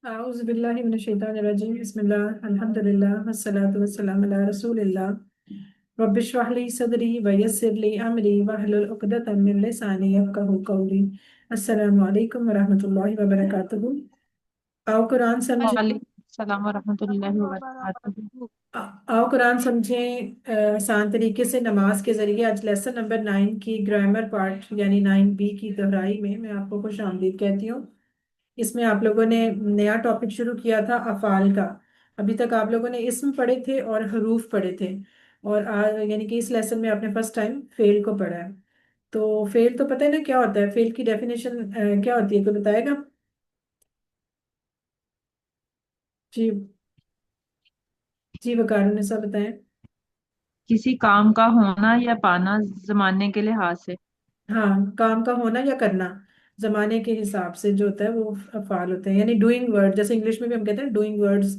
औज़ुबिल्लाहि मिनश्शैतानिर्रजीम बिस्मिल्लाह अल्हम्दुलिल्लाह वस्सलातु वस्सलामु अला रसूलिल्लाह रब्बिश्रह ली सदरी व यस्सिर ली अमरी वहलुल उक़दतम मिन लिसानी यफ़क़हू क़ौली। अस्सलामु अलैकुम व रहमतुल्लाहि व बरकातुहू। आओ कुरान समझे। वालेकुम सलाम वरहमतुल्लाहि वबरकातुहू। आओ कुरान समझें आसान तरीके से नमाज के जरिए। आज लेसन नंबर 9 की ग्रामर पार्ट यानी 9B की दोहराई में मैं आपको खुश आमदीद कहती हूँ। इसमें आप लोगों ने नया टॉपिक शुरू किया था अफ़ाल का। अभी तक आप लोगों ने इस्म पढ़े थे और हरूफ पढ़े थे। और यानी कि इस लेसन में आपने फर्स्ट टाइम फेल को पढ़ा है। तो फेल तो पता है ना क्या होता है, फेल की डेफिनेशन क्या होती है, कोई बताएगा? जी। जी वकार ने सब बताएं। किसी काम का होना या पाना जमाने के लिहाज से। हाँ, काम का होना या करना जमाने के हिसाब से जो होता है वो अफ़ाल होते हैं, यानी डूइंग वर्ड। जैसे इंग्लिश में भी हम कहते हैं डूइंग वर्ड्स,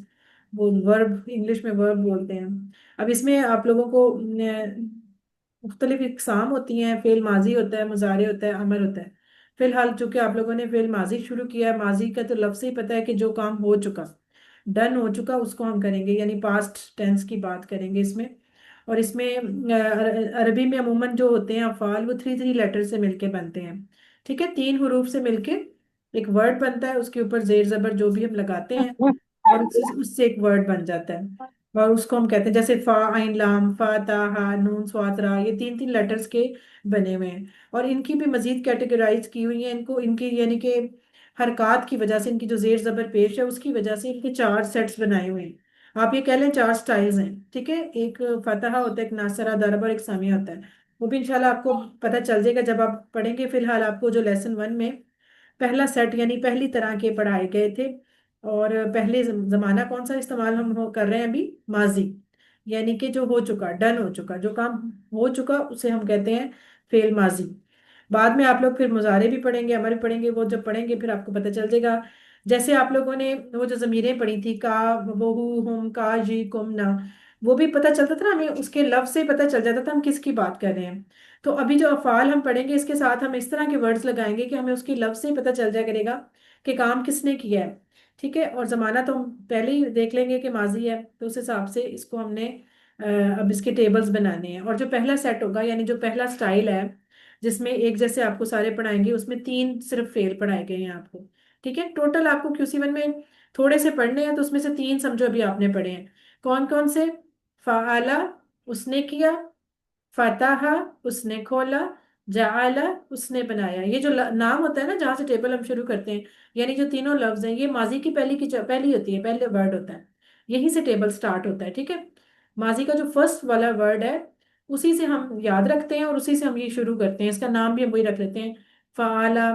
वो वर्ब इंग्लिश में वर्ब बोलते हैं। अब इसमें आप लोगों को मुख्तलिफ इकसाम होती हैं। फेल माजी होता है, मुजारे होता है, अमर होता है। फिलहाल चूंकि आप लोगों ने फेल माजी शुरू किया है, माजी का तो लफ्ज़ ही पता है कि जो काम हो चुका, डन हो चुका, उसको हम करेंगे, यानी पास्ट टेंस की बात करेंगे इसमें। और इसमें अरबी में अमूमन जो होते हैं अफ़ाल, वो थ्री थ्री लेटर से मिलके बनते हैं। ठीक है, तीन हरूफ से मिलके एक वर्ड बनता है, उसके ऊपर जेर जबर जो भी हम लगाते हैं और उससे एक वर्ड बन जाता है। और उसको हम कहते हैं, जैसे फा आइन लाम, फा ता हा नून स्वात रा, ये तीन तीन लेटर्स के बने हुए हैं। और इनकी भी मजीद कैटेगराइज की हुई है। इनको इनकी यानी कि हरकत की वजह से, इनकी जो जेर जबर पेश है उसकी वजह से इनके चार सेट्स बनाए हुए हैं। आप ये कह लें चार स्टाइल्स हैं। ठीक है, एक फतहा होता है, एक नासरा दरब और एक सामिया होता है। वो भी इंशाल्लाह आपको पता चल जाएगा जब आप पढ़ेंगे। फिलहाल आपको जो लेसन 1 में पहला सेट यानी पहली तरह के पढ़ाए गए थे। और पहले जमाना कौन सा इस्तेमाल हम कर रहे हैं अभी? माजी, यानी कि जो हो चुका, डन हो चुका, जो काम हो चुका उसे हम कहते हैं फेल माजी। बाद में आप लोग फिर मुजारे भी पढ़ेंगे, अमर भी पढ़ेंगे। वो जब पढ़ेंगे फिर आपको पता चल जाएगा। जैसे आप लोगों ने वो जो जमीरें पढ़ी थी, का, वो, हुम, का, जी, कुम, ना, वो भी पता चलता था ना हमें, उसके लफ्ज से पता चल जाता था हम किसकी बात कर रहे हैं। तो अभी जो अफ़ाल हम पढ़ेंगे इसके साथ हम इस तरह के वर्ड्स लगाएंगे कि हमें उसकी लफ्ज से ही पता चल जाया करेगा कि काम किसने किया है। ठीक है, और ज़माना तो हम पहले ही देख लेंगे कि माजी है, तो उस हिसाब से इसको हमने अब इसके टेबल्स बनाने हैं। और जो पहला सेट होगा यानी जो पहला स्टाइल है, जिसमें एक जैसे आपको सारे पढ़ाएंगे, उसमें तीन सिर्फ फेल पढ़ाए गए हैं आपको। ठीक है, टोटल आपको QC1 में थोड़े से पढ़ने हैं, तो उसमें से तीन समझो अभी आपने पढ़े हैं। कौन कौन से? फ़ाला, उसने किया, फतहा, उसने खोला, जाअला, उसने बनाया। ये जो नाम होता है ना जहाँ से टेबल हम शुरू करते हैं, यानी जो तीनों लफ्ज हैं, ये माजी की पहली पहली होती है, पहले वर्ड होता है, यहीं से टेबल स्टार्ट होता है। ठीक है, माजी का जो फर्स्ट वाला वर्ड है उसी से हम याद रखते हैं और उसी से हम ये शुरू करते हैं। इसका नाम भी हम वही रख लेते हैं, फ़ाला।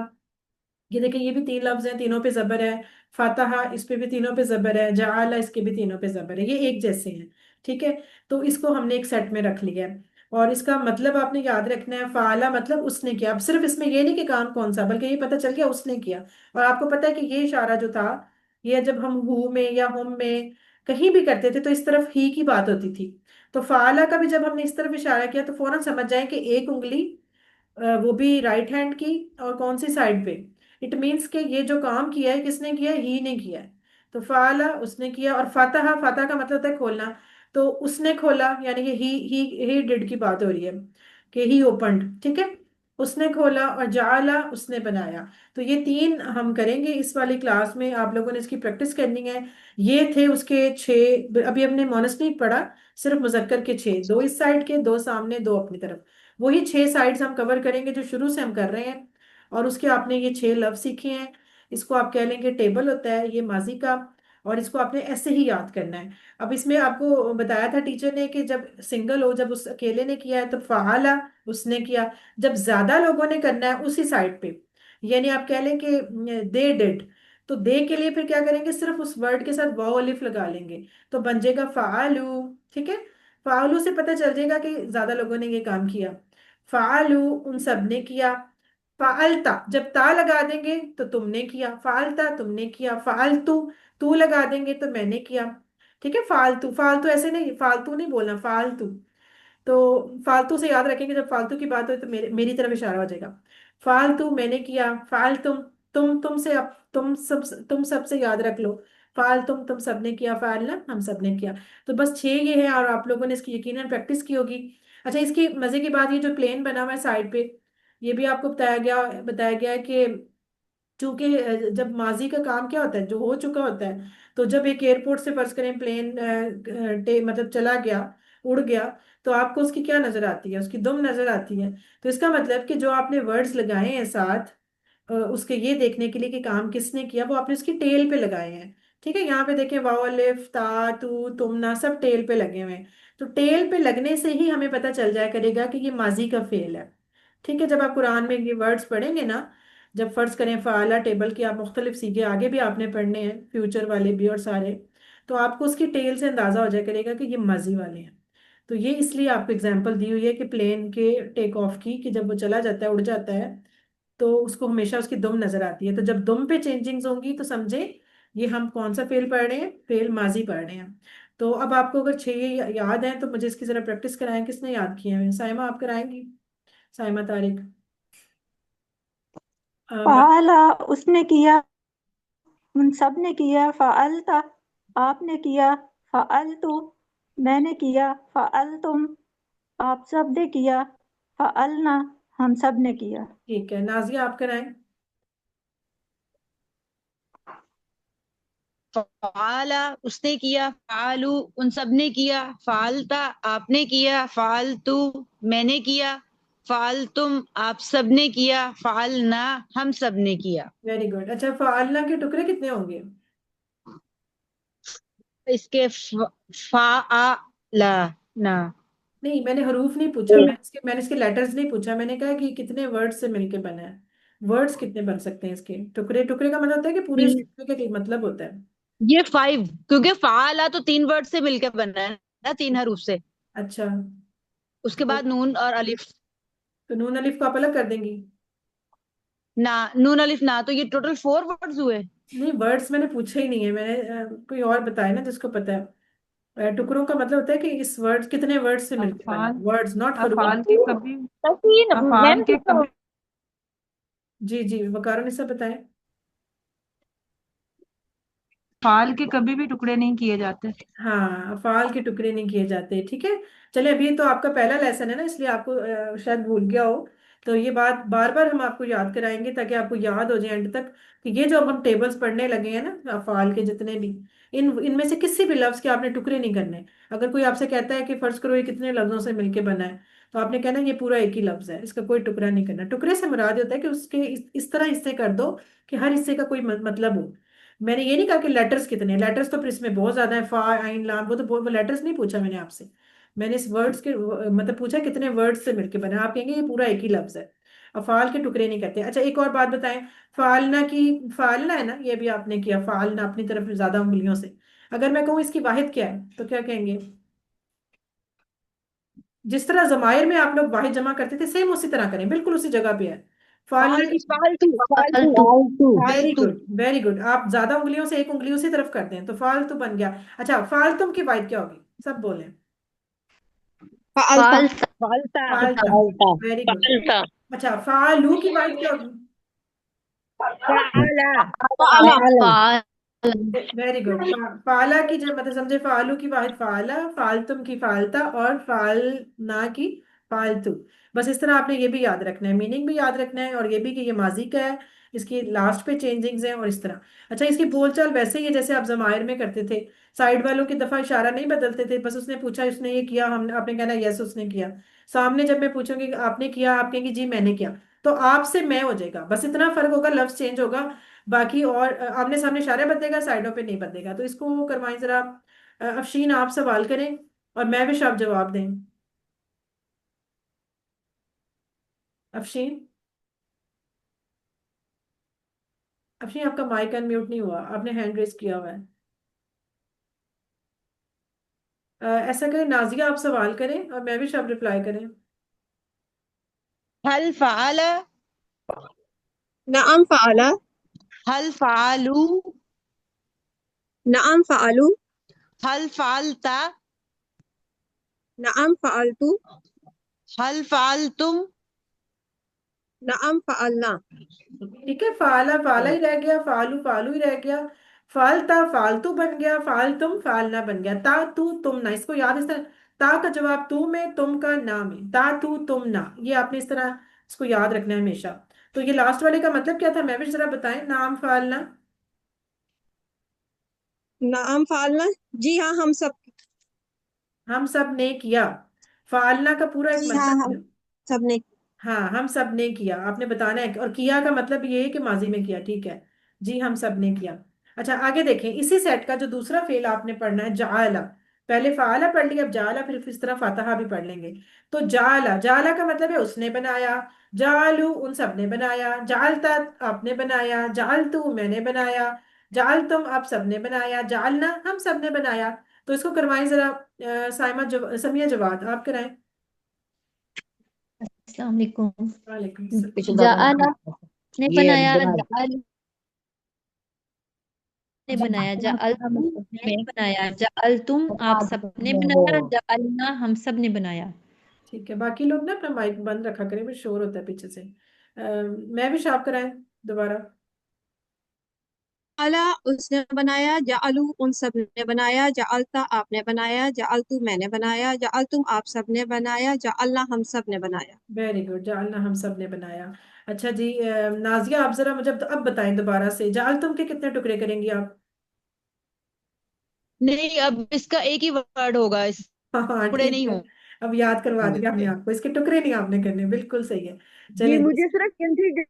ये देखिए, ये भी तीन लफ्ज हैं, तीनों पे जबर है। फतहा, इस पे भी तीनों पे जबर है। जाअला, इसके भी तीनों पे जबर है। ये एक जैसे हैं। ठीक है, तो इसको हमने एक सेट में रख लिया है। और इसका मतलब आपने याद रखना है, फाला मतलब उसने किया। अब सिर्फ इसमें ये नहीं कि काम कौन सा, बल्कि ये पता चल गया उसने किया। और आपको पता है कि ये इशारा जो था, ये जब हम हु में या हुम में कहीं भी करते थे तो इस तरफ ही की बात होती थी। तो फाला का भी जब हमने इस तरफ इशारा किया तो फौरन समझ जाए कि एक उंगली वो भी राइट हैंड की, और कौन सी साइड पे। इट मीन्स कि ये जो काम किया है किसने किया है? ही ने किया है। तो फाला उसने किया। और फतहा, फतह का मतलब होता है खोलना। तो उसने खोला, यानी कि ही डिड की बात हो रही है कि ही ओपनड। ठीक है, उसने खोला। और जाला, उसने बनाया। तो ये तीन हम करेंगे इस वाली क्लास में, आप लोगों ने इसकी प्रैक्टिस करनी है। ये थे उसके छः। अभी हमने मोनस नहीं पढ़ा, सिर्फ मुजक्कर के छः, दो इस साइड के, दो सामने, दो अपनी तरफ। वही छह साइड्स हम कवर करेंगे जो शुरू से हम कर रहे हैं। और उसके आपने ये छह लफ्ज सीखे हैं। इसको आप कह लेंगे टेबल होता है ये माजी का। और इसको आपने ऐसे ही याद करना है। अब इसमें आपको बताया था टीचर ने कि जब सिंगल हो, जब उस अकेले ने किया है तो फ़ाला, उसने किया। जब ज्यादा लोगों ने करना है उसी साइड पे, यानी आप कह लें कि दे डिड, तो दे के लिए फिर क्या करेंगे? सिर्फ उस वर्ड के साथ वाव अलिफ लगा लेंगे, तो बन जाएगा फ़ालू। ठीक है, फ़ालू से पता चल जाएगा कि ज्यादा लोगों ने ये काम किया। फ़ालू, उन सब ने किया। फ़ालता, जब ता लगा देंगे तो तुमने किया। फ़ालता, तुमने किया। फ़ालतू, तू लगा देंगे तो मैंने किया। ठीक है, फालतू, फालतू ऐसे नहीं, फालतू नहीं बोलना, फालतू। तो फालतू से याद रखेंगे, जब फालतू की बात हो तो मेरी तरफ इशारा हो जाएगा। फालतू मैंने किया, फालतुम तुमसे अब तुम सबसे याद रख लो। फाल तुम सबने किया, फाल ना हम सबने किया। तो बस 6 ये है, और आप लोगों ने इसकी यकीनन प्रैक्टिस की होगी। अच्छा, इसकी मजे की बात, ये जो प्लेन बना हुआ है साइड पे, ये भी आपको बताया गया है कि चूंकि जब माजी का काम क्या होता है, जो हो चुका होता है, तो जब एक एयरपोर्ट से फर्ज करें प्लेन मतलब चला गया, उड़ गया, तो आपको उसकी क्या नजर आती है? उसकी दुम नजर आती है। तो इसका मतलब कि जो आपने वर्ड्स लगाए हैं साथ, उसके ये देखने के लिए कि काम किसने किया, वो आपने उसकी टेल पे लगाए हैं। ठीक है, यहाँ पे देखें, वाओ अलिफ ता तू तुम ना सब टेल पे लगे हुए हैं। तो टेल पे लगने से ही हमें पता चल जाया करेगा कि ये माजी का फेल है। ठीक है, जब आप कुरान में ये वर्ड्स पढ़ेंगे ना, जब फर्ज करें फ़ाला टेबल की आप मुख्तलिफ सीखे, आगे भी आपने पढ़ने हैं फ्यूचर वाले भी और सारे, तो आपको उसकी टेल से अंदाजा हो जाया करेगा कि ये माजी वाले हैं। तो ये इसलिए आपको एग्जांपल दी हुई है कि प्लेन के टेक ऑफ की, कि जब वो चला जाता है, उड़ जाता है, तो उसको हमेशा उसकी दुम नजर आती है। तो जब दुम पे चेंजिंग्स होंगी तो समझे ये हम कौन सा फेल पढ़ रहे हैं, फेल माजी पढ़ रहे हैं। तो अब आपको अगर 6 याद हैं तो मुझे इसकी जरा प्रैक्टिस कराएं, किसने याद किए हैं? साइमा, आप कराएंगी? साइमा तारिक। फ़अला उसने किया, उन सब ने किया। फ़अलता आपने किया। फ़अलतु मैंने किया। फ़अलतुम आप सब ने किया। फ़अलना हम सब ने किया। ठीक है, नाजिया आप कराएं। फाला उसने किया, फालू उन सब ने किया, फालता आपने किया, फालतू मैंने किया, फालतुम आप सब ने किया, फालना हम सब ने किया। Very good. अच्छा, फालना के टुकड़े कितने होंगे? इसके फा आ ला ना। नहीं, मैंने हरूफ नहीं पूछा, मैंने इसके लेटर्स नहीं पूछा, मैंने कहा कि कितने वर्ड्स से मिलके बना है। वर्ड्स कितने बन सकते हैं इसके? टुकड़े, टुकड़े का मतलब होता है कि पूरे टुकड़े का मतलब होता है। ये 5, क्योंकि फाला तो 3 वर्ड से मिलकर बना है ना, 3 हरूफ से। अच्छा, उसके तो, बाद नून और अलिफ। तो नून अलिफ को आप अलग कर देंगी? ना, नून अलिफ ना, तो ये टोटल 4 वर्ड्स हुए। नहीं, वर्ड्स मैंने पूछे ही नहीं है, मैंने कोई और बताया ना जिसको पता है। टुकड़ों का मतलब होता है कि इस वर्ड कितने वर्ड से मिलके बना है, अफाल, वर्ड्स नॉट हरूफ। अफाल के कभी मैम अफाल के कभी जी जी, वकारों ने सब बताएं। अफाल के कभी भी टुकड़े नहीं किए जाते। हाँ, अफ़ाल के टुकड़े नहीं किए जाते। ठीक है, चलिए, अभी तो आपका पहला लेसन है ना, इसलिए आपको शायद भूल गया हो। तो ये बात बार बार हम आपको याद कराएंगे ताकि आपको याद हो जाए एंड तक, कि ये जो अब हम टेबल्स पढ़ने लगे हैं ना अफ़ाल के जितने भी, इनमें से किसी भी लफ्ज के आपने टुकड़े नहीं करने। अगर कोई आपसे कहता है कि फर्ज करो ये कितने लफ्जों से मिलके बना है, तो आपने कहना ये पूरा एक ही लफ्ज है, इसका कोई टुकड़ा नहीं करना। टुकड़े से मुराद ये होता है कि उसके इस तरह हिस्से कर दो कि हर हिस्से का कोई मतलब हो। मैंने ये नहीं कहा कि लेटर्स कितने हैं, लेटर्स तो फिर इसमें बहुत ज्यादा है, फा आइन लाम, वो लेटर्स नहीं पूछा मैंने आपसे। मैंने इस वर्ड्स के मतलब पूछा कितने वर्ड्स से मिलके बना। आप कहेंगे ये पूरा एक ही लफ्ज है। अफाल के टुकड़े नहीं करते। अच्छा, एक और बात बताएं, फालना की, फालना है ना, ये भी आपने किया, फालना अपनी तरफ ज्यादा उंगलियों से। अगर मैं कहूँ इसकी वाहिद क्या है तो क्या कहेंगे? जिस तरह जमायर में आप लोग वाहिद जमा करते थे, सेम उसी तरह करें, बिल्कुल उसी जगह पे है। फालना की, फालतू फालतू वेरी फालतू। Good, very good. आप ज्यादा उंगलियों से एक उंगली उसी तरफ करते हैं तो फालतू बन गया। अच्छा, फालतू की वाइफ क्या होगी? सब बोले। फालता फालता फालता फालता। फालता वेरी गुड। फालता। अच्छा, फालू की वाइफ क्या होगी? फाला फाला फाला। फाल वेरी गुड। फाला की जब मतलब समझे, फालू की वाहिद फाला, फालतुम की फालता, और फालना की फालतू। बस इस तरह आपने ये भी याद रखना है, मीनिंग भी याद रखना है, और ये भी कि ये माजी का है, इसकी लास्ट पे चेंजिंग्स हैं और इस तरह। अच्छा, इसकी बोलचाल वैसे ही है जैसे आप जमायर में करते थे। साइड वालों की दफा इशारा नहीं बदलते थे, बस उसने पूछा उसने ये किया, हमने आपने कहना यस उसने किया। सामने जब मैं पूछूंगी कि आपने किया, आप कहेंगे जी मैंने किया। तो आपसे मैं हो जाएगा, बस इतना फर्क होगा, लफ्ज चेंज होगा। बाकी और आमने सामने इशारे बदलेगा, साइडों पे नहीं बदलेगा। तो इसको करवाएं जरा। अफशीन, आप सवाल करें और मैं भी आप जवाब दें। अफशीन, अफशीन आपका माइक अनम्यूट नहीं हुआ, आपने हैंड रेस किया हुआ है। ऐसा करें, नाजिया आप सवाल करें और मैं भी शब रिप्लाई करें। हल फाला नअम फ़अला हल फालू नअम फ़अलू हल फालता नअम फ़अलतु हल फालतुम नअम फअलना। ठीक है, फाला फाला ही रह गया, फालू फालू ही रह गया, फालता फालतू बन गया, फालतुम फालना बन गया, ता तू तुम ना, इसको याद इस तरह, ता का जवाब तू में, तुम का ना में, ता तू तुम ना, ये आपने इस तरह इसको याद रखना है हमेशा। तो ये लास्ट वाले का मतलब क्या था, मैं भी जरा बताएं, नाम फालना। नअम फअलना, जी हाँ हम सब। हम सब ने किया, फालना का पूरा एक जी हाँ मतलब हम है। सबने। हाँ, हम सब ने किया, आपने बताना है, और किया का मतलब ये है कि माजी में किया, ठीक है। जी हम सब ने किया। अच्छा, आगे देखें, इसी सेट का जो दूसरा फेल आपने पढ़ना है, जाला। पहले फाला पढ़ लिया, अब जाला, फिर इस तरह फातहा भी पढ़ लेंगे। तो जाला, जाला का मतलब है उसने बनाया, जालू उन सब ने बनाया, जालता आपने बनाया, जालतू मैंने बनाया, जाल तुम आप सब ने बनाया, जालना हम सब ने बनाया। तो इसको करवाएं जरा, साइमा समिया जवाब आप कराएं। अस्सलाम वालेकुम। वालेकुम पीछे सलाम। दादा जाअल ने ये बनाया, दिमाग। जाअल ने बनाया, जाअल जहाँ तुम मैंने बनाया, जाअल तुम आप सब ने वो बनाया, जाअलना हम सब ने बनाया। ठीक है, बाकी लोग ना अपना माइक बंद रखा करें, फिर शोर होता है पीछे से। मैं भी शार्प कराएं दोबारा। अला उसने बनाया, जाअलू उन सब ने बनाया, जाअलता आपने बनाया, जाअलतू मैंने बनाया, जाअलतुम आप सब ने बनाया, जाअलना हम सब ने बनाया। वेरी गुड, जालना हम सब ने बनाया। अच्छा जी, नाजिया आप जरा मुझे अब बताएं दोबारा से, जाल तुम के कितने टुकड़े करेंगी आप? नहीं, अब इसका एक ही वर्ड होगा, इस हाँ हाँ टुकड़े ठीक नहीं है, अब याद करवा दिया हमने आपको, इसके टुकड़े नहीं आपने करने, बिल्कुल सही है। जी चलें जी। मुझे सिर्फ गिनती।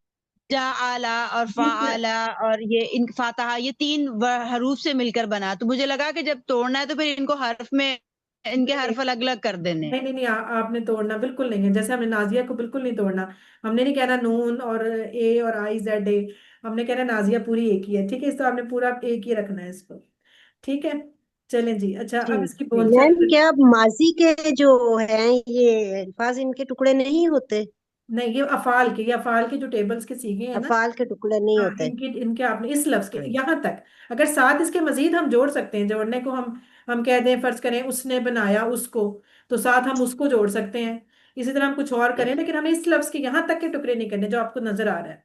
जा आला और ठीक है। फाआला और ये इन फातहा, ये तीन हरूफ से मिलकर बना, तो मुझे लगा कि जब तोड़ना है तो फिर इनको हर्फ में, इनके नहीं नहीं हर्फ अलग अलग कर देने हैं। नहीं नहीं नहीं, आपने तोड़ना बिल्कुल नहीं है, जैसे हमने नाजिया को बिल्कुल नहीं तोड़ना। हमने नहीं कहना नून और ए और आई जेड ए, हमने कहना नाजिया पूरी एक ही है, ठीक है, इस तो आपने पूरा एक ही रखना है इसको। ठीक है, चलें जी। अच्छा, अब ठीक इसकी ठीक बोलचाल। मैम, क्या माजी के जो हैं ये अल्फाज इनके टुकड़े नहीं होते? नहीं, ये अफाल के जो टेबल्स के सीखे हैं ना। अफाल के टुकड़े नहीं हाँ, होते। इनके इनके आपने इस लफ्ज के यहाँ तक, अगर साथ इसके मजीद हम जोड़ सकते हैं, जोड़ने को हम कह दें, फर्ज करें उसने बनाया उसको, तो साथ हम उसको जोड़ सकते हैं। इसी तरह हम कुछ और करें, लेकिन हमें इस लफ्ज के यहाँ तक के टुकड़े नहीं करने जो आपको नजर आ रहा है।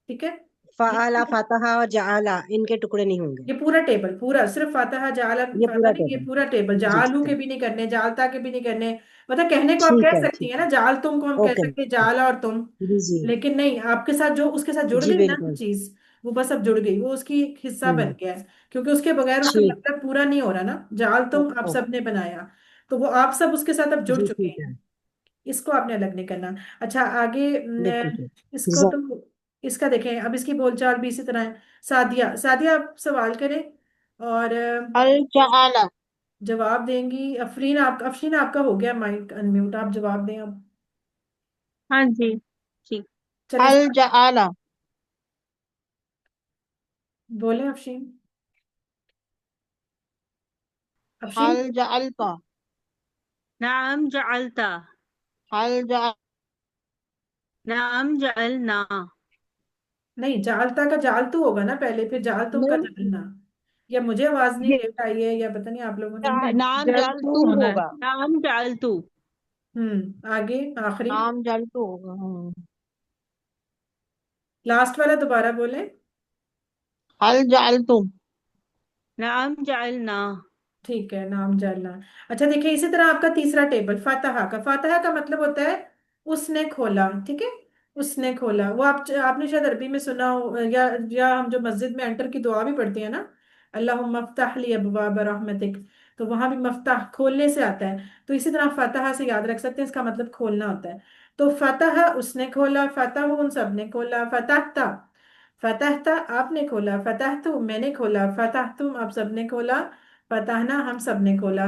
ठीक है। फाला ये फतहा और जाला इनके टुकड़े नहीं होंगे। ये पूरा टेबल, पूरा सिर्फ फातहा जाला ये फातहा पूरा नहीं, ये टेबल। पूरा टेबल, जी जी जालू के ठीक। भी नहीं करने, जालता के भी नहीं करने। मतलब कहने को आप ठीक कह है सकती ठीक है ना, है। जाल तुम को हम कह ओके। सकते हैं, जाला और तुम। जी जी। लेकिन नहीं, आपके साथ जो उसके साथ जुड़ जी गई ना बिल्कुल। चीज, वो बस अब जुड़ गई, वो उसकी एक हिस्सा बन हम्म। गया है, क्योंकि उसके बगैर उसका ठीक। मतलब पूरा नहीं हो रहा ना, जाल तुम आप ओ, सब ने बनाया, तो वो आप सब उसके साथ अब जुड़ जी चुके ठीक हैं। है। इसको आपने अलग नहीं करना। अच्छा, आगे बिल्कुल ठीक। इसको तो, इसका देखें, अब इसकी बोलचाल भी इसी तरह है। सादिया, सादिया आप सवाल करें और अल जाला। जवाब देंगी। अफरीन आपका हो गया माइक अनम्यूट, आप जवाब दें अब। हाँ जी, ठीक। चले, अल जाला। बोले अफशीन। अफशीन। हल जालता। नाम जअलता। हल जा। नाम जअलना। नहीं, जालता का जालतू होगा ना पहले, फिर जाल तुम का मैम जालना। या मुझे आवाज नहीं ये लेट आई है, या पता नहीं आप लोगों ने। नहीं, नाम जल जाल तू तू होना है, होगा। नाम जल तू। आगे आखिरी, नाम जालतू होगा। लास्ट वाला दोबारा बोले। हल जालतुम। नाम जअलना। ठीक है, नाम जानना। अच्छा देखिए, इसी तरह आपका तीसरा टेबल, फातहा का, फातहा का मतलब होता है उसने खोला, ठीक है। उसने खोला, वो आपने शायद अरबी में सुना हो, या हम जो मस्जिद में एंटर की दुआ भी पढ़ते हैं ना, अल्लाहुम्मा फ़्तह ली अबवाब रहमतिक, तो वहां भी मफ्ताह खोलने से आता है। तो इसी तरह फतहा से याद रख सकते हैं, इसका मतलब खोलना होता है। तो फतह उसने खोला, फतह उन सब ने खोला, फतहता फतहता आपने खोला, फतहतु मैंने खोला, फतह तुम आप सब ने खोला, फतहना हम सब ने खोला।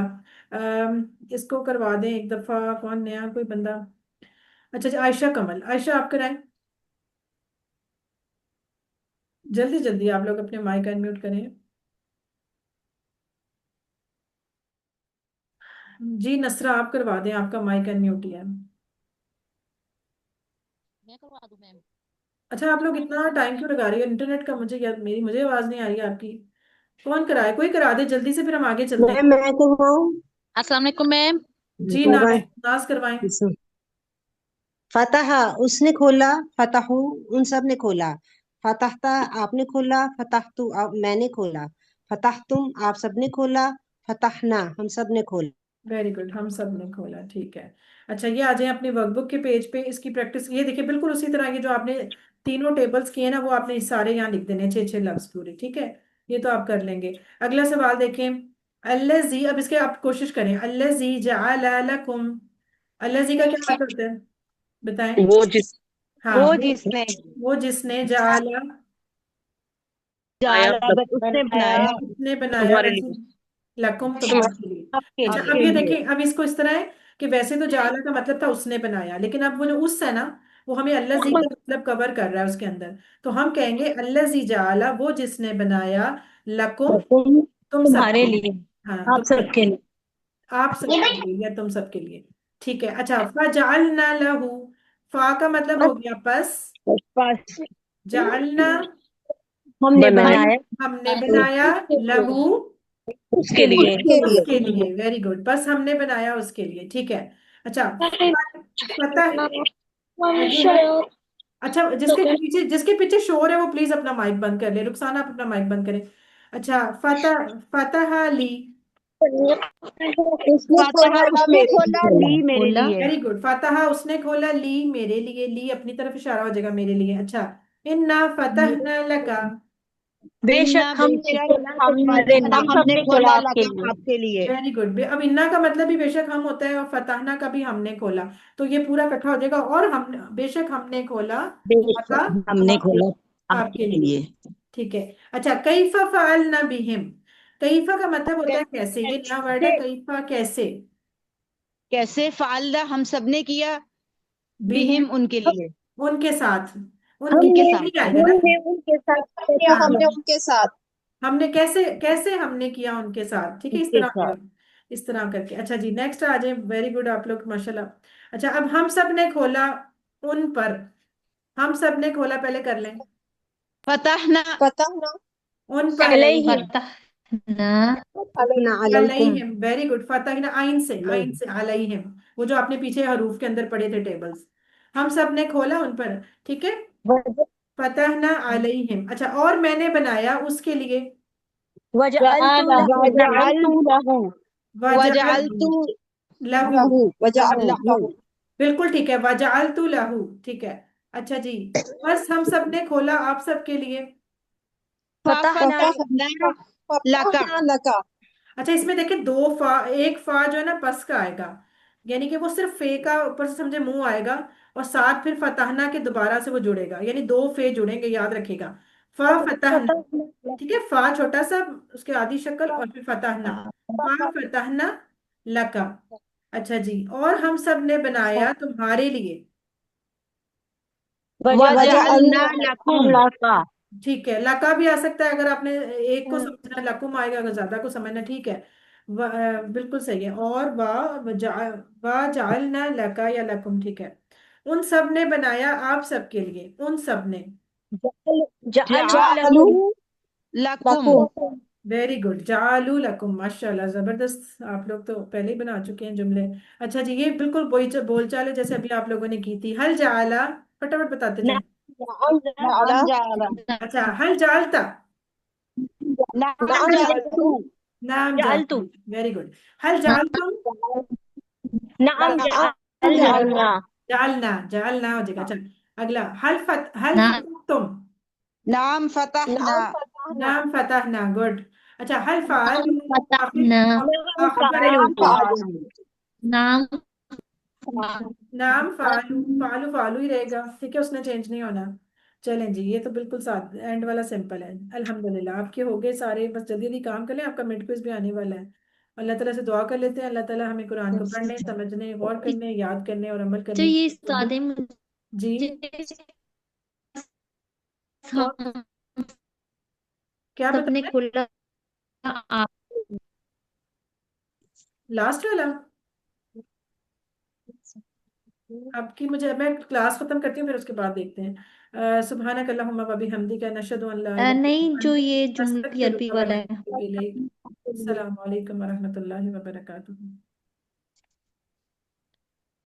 इसको करवा दें एक दफा, कौन नया कोई बंदा। अच्छा अच्छा, आयशा कमल, आयशा आप कराएं, जल्दी जल्दी आप लोग अपने माइक अनम्यूट करें। जी नसरा आप करवा दें, आपका माइक अनम्यूट ही है। मैं करवा दूं मैम? अच्छा, आप लोग कौन इतना करवाए टाइम मैम? क्यों लगा रही है इंटरनेट का, मुझे यार मुझे आवाज नहीं आ रही है आपकी। कौन कराए, कोई करा दे जल्दी से, फिर हम आगे चलते हैं। मैं करवाऊँ? अस्सलाम वालेकुम मैम। जी ना, करवाएं। नाज करवाएं। फतहा उसने खोला, फतहू उन सब ने खोला, फतहता आपने खोला, फतहतु मैंने खोला, फतहतुम आप सब ने खोला, फतहना हम सब ने खोला। वेरी गुड, हम सब ने खोला, ठीक है। अच्छा, ये आ जाए अपने वर्कबुक के पेज पे, इसकी प्रैक्टिस ये देखिए, बिल्कुल उसी तरह की जो आपने तीनों टेबल्स किए ना, वो आपने सारे यहाँ लिख देने, 6 6 लफ्ज पूरे, ठीक है। ये तो आप कर लेंगे। अगला सवाल देखें। अल्लज़ी, अब इसके आप कोशिश करें। अल्लज़ी जअल लकुम, अल्लज़ी का क्या मतलब होता है, बताएं। वो जिस हाँ, वो वो जिसने वो जिसने जअल, आया जाल अगर उसने बनाया उसने बनाया, तुम्हारे वैसे लिए। लकुम तुम्हारे तुम्हारे लिए। आपके अच्छा, अब लिए ये देखें, अब इसको इस तरह है कि वैसे तो जाला का मतलब था उसने बनाया, लेकिन अब वो जो उस है ना, वो हमें अल्लाह जी का मतलब कवर कर रहा है उसके अंदर। तो हम कहेंगे अल्लाह जी जाला, वो जिसने बनाया, लकुम तुम तुम तुम्हारे सबके लिए। लिए, हाँ, आप तुम सबके सबके, लिए। आप सबके लिए या तुम सबके लिए। ठीक है। अच्छा, फजअलना लहू, फा का मतलब हो गया बस, पास जअलना हमने बनाए हम बनाया हमने बनाया, लहू उसके लिए। उसके लिए। उसके लिए। वेरी गुड, बस हमने बनाया उसके लिए, ठीक है। अच्छा, फतह, आगे है। अच्छा, जिसके पीछे शोर है वो प्लीज अपना माइक बंद कर ले। रुखसाना, आप अपना माइक बंद करें। अच्छा, फतह ली, उसने फतहा खोला उसने मेरे खोला लिए। ली मेरे खोला। लिए। Very good. फतह उसने खोला, ली मेरे लिए, ली अपनी तरफ इशारा हो जाएगा, मेरे लिए। अच्छा, इन्ना फतहना लका, बेशक इन्ना हमने बेशक खोला तुम्हारे लिए, हम हम सब हमने ने खोला खोला आपके लगा लिए। आपके लिए। Very good. अब इन्ना का मतलब भी बेशक हम होता है, और फतहना का भी हमने खोला, तो ये पूरा इकट्ठा हो जाएगा। और हम बेशक हमने खोला लका, बेशक हमने आपके खोला आपके आपके लिए, लिए। ठीक है। अच्छा, कैफा फअलना बिहिम, कैफा का मतलब होता है कैसे, ये नया वर्ड है, कैसे कैफा कैसे, कैसे फालदा हम सबने किया, बिहिम बिहिम उनके लिए, उनके साथ, उनके उनके लिए साथ। नहीं आएगा ना। हमने उनके साथ किया कैसे हाँ, हमने किया। उनके साथ। हमने कैसे कैसे हमने किया उनके साथ, ठीक है, इस उनके तरह साथ। होगा, इस तरह करके। अच्छा जी, नेक्स्ट आ जाए। वेरी गुड आप लोग, माशाल्लाह। अच्छा, अब हम सब ने खोला उन पर, हम सब ने खोला, पहले कर लें। फतहना पता ना। उन पर, अलैहि अलैहिम फतहना अलैहि। अलैकुम। अलैहिम, वेरी गुड। फतहना, आइन से अलैहिम, वो जो आपने पीछे हरूफ के अंदर पढ़े थे टेबल्स, हम सब ने खोला उन पर, ठीक है। फतहना अलैहिम। अच्छा, और मैंने बनाया उसके लिए, वजअलतु लहू वजअल लहू वजअलतु वजअलतु लहू, लहू लहू वजअल्लहु। बिल्कुल ठीक है, वजअलतु लहू, ठीक है। अच्छा जी, बस हम सब ने खोला आप सबके लिए। फतहना फतहना लका। फतहना लका। अच्छा, इसमें देखिए दो फा, एक फा जो है ना पस का आएगा, यानी कि वो सिर्फ फे का ऊपर से समझे मुंह आएगा, और साथ फिर फतहना के दोबारा से वो जुड़ेगा, यानी दो फे जुड़ेंगे, याद रखिएगा। फा फतहना, फतहना ठीक है, फा छोटा सा, उसके आदि शक्ल, और फिर फतहना, फा फतहना लका। अच्छा जी, और हम सब ने बनाया तुम्हारे लिए, वजअलना वजअल्ना लकुम। लका। ठीक है। लका भी आ सकता है, अगर आपने एक को समझना लकुम आएगा, अगर ज्यादा को समझना, ठीक है। बिल्कुल सही है। और वा जालना लका या लकुम, ठीक है। उन सब ने बनाया आप सबके लिए, उन सब ने। जअलू जअलू लहू लकुम। लकुम। वेरी गुड, जालू लकुम, माशाल्लाह, जबरदस्त। आप लोग तो पहले ही बना चुके हैं जुमले। अच्छा जी, ये बिल्कुल बोलचाल है जैसे अभी आप लोगों ने की थी। हल जाला, फटाफट बताते जाए। जअला। नाम जाला। अच्छा, हल जालता, नाम नाम जालतू। जअलतु। नाम जअलतु। जालतू, वेरी गुड। हल जाल तुम, नअम नाम जअलना। जअलना। जालना हो जाएगा। चल, अगला, हल ना फतह तुम, नाम फतहना। नाम फतहना। नाम फतहना, गुड। अच्छा, हल फाल, आखिर फतहना। आखिर वाले नाम बोल, फालू। नाम नाम फालू, फालू फालू ही रहेगा, ठीक है, उसने चेंज नहीं होना। चलें जी, ये तो बिल्कुल साथ एंड वाला सिंपल है। अल्हम्दुलिल्लाह, आपके हो गए सारे, बस जल्दी जल्दी काम कर लें, आपका मिड क्विज भी आने वाला है। अल्लाह ताला से दुआ कर लेते हैं, अल्लाह ताला हमें कुरान को पढ़ने, समझने, गौर करने, याद करने और अमल तो करने ये की उस्ताद तौफीक। जी, मुझे क्या हम क्या बता सबने रहे हैं? खोला। आप लास्ट वाला, आपकी मुझे, मैं क्लास खत्म करती हूँ, फिर उसके बाद देखते हैं। सुबहानक अल्लाहुम्मा व बिहम्दिका नशहदु अन ला इलाहा नहीं, इल्ला जो अंत, ये जुमला अरबी नस्तगफिरुका व वाला है। नतूबु इलैक। अस्सलामु अलैकुम व रहमतुल्लाहि व बरकातुहू।